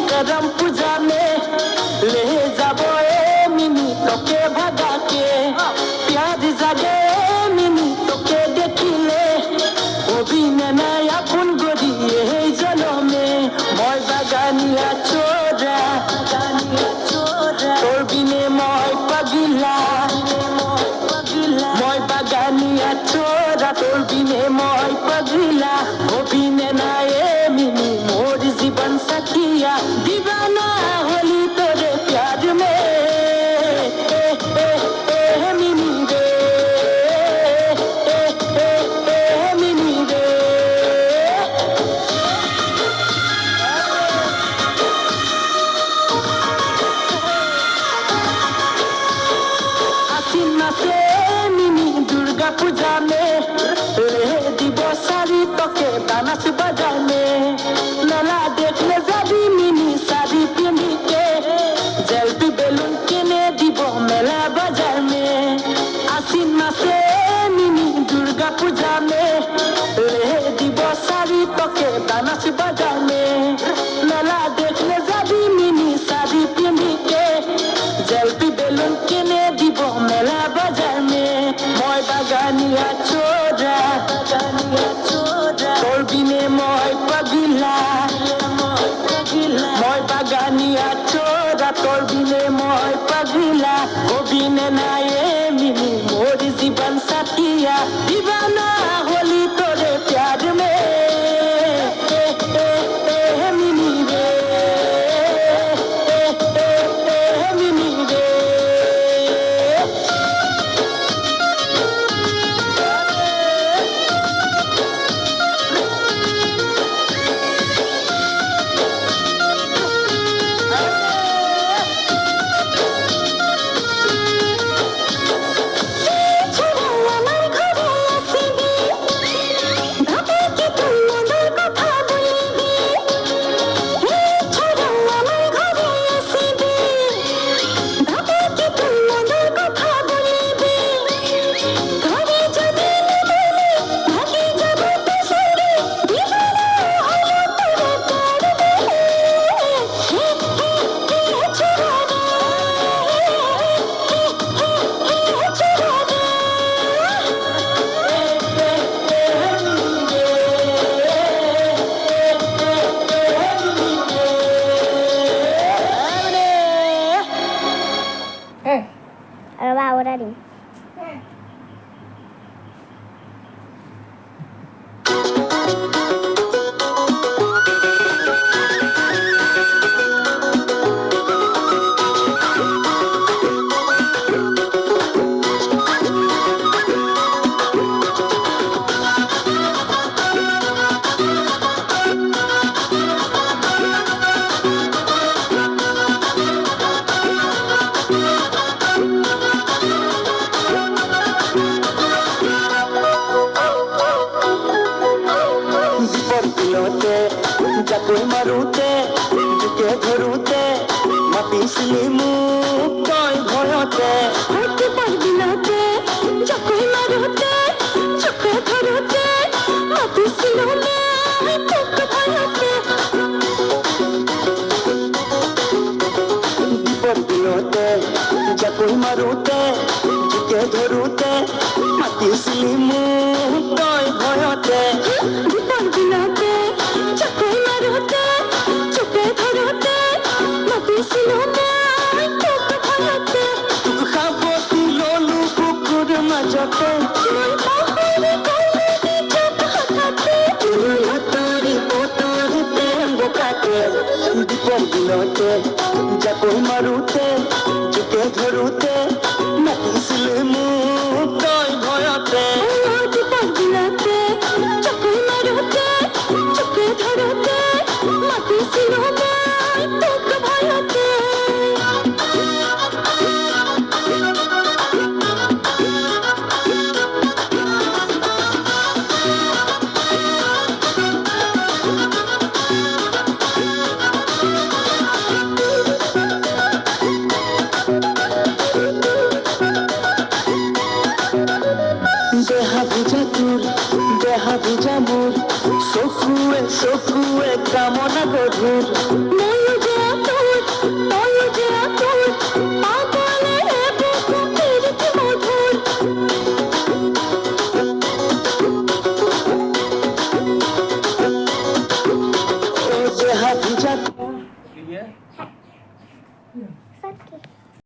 करम पूजा में ले जाबो ए मिनी तोके भगा के प्यार जागे मिनी तोके देखिले অভিনে নাই আপন গড়ি এই জনমে মই বাগানিয়া চোরা তোর বিনে মই পাগিলা মই বাগানিয়া চোরা তোর বিনে মই পাগিলা অভিনে নাই এ মিনি মোর জীবন সাথিয়া दीवाना होली तेरे प्यार में मिनी रे मिनी रे आसिन मासे मिनी दुर्गा पूजा में रे दिबो सारी तोके डांस बजाने नाला देखले जाबी मिनी साड़ी पिंडी के जल्दी बेलून किने दिबो मेला बाजार में आसिन मासे मिनी दुर्गा पूजा में रे दिबो साड़ी तोके डांस बजाने नाला देखले जाबी मिनी साड़ी पिंडी के जल्दी बेलून किने दिबो मेला बाजार में মই বাগানিয়া চোরা তোর বিনে মই পাগিলা মই বাগানিয়া চোরা তোর বিনে মই পাগিলা অভিনে নাই মিনি মোর জীবন সাথিয়া दीवाना होली तोरे प्यार में मिनी रे मिनी रे Va a orar. जाकोई मारुते जुके धरुते मापिसली मुकोई भयते होते पारबिनाते जाकोई मारुते जुके धरुते मापिसली मुकोई भयते दीपर दिलोते जाकोई मारुते जुके धरुते मापिसली मुकोई भयते दीपर दिनाते जाकोई मारुते जुके धरुते मापिसली मुकोई भयते तुक खाबोती लोलू कुकुर मजते মই পাহরে কইলে চোখ হাতে তুই হাতারি পোতারি প্রেম বোকাতে দীপর দিলতে যাকই মারুতে জুকে ধরুতে মাতিসলে মুকই ভয়তে দীপক দিলাতে চোখে মারুতে চোখে ধরুতে মাটি ছিল তোৰ দেহা ভিজা মোৰ চকুৱে চকুৱে কামনা গধুৰ মই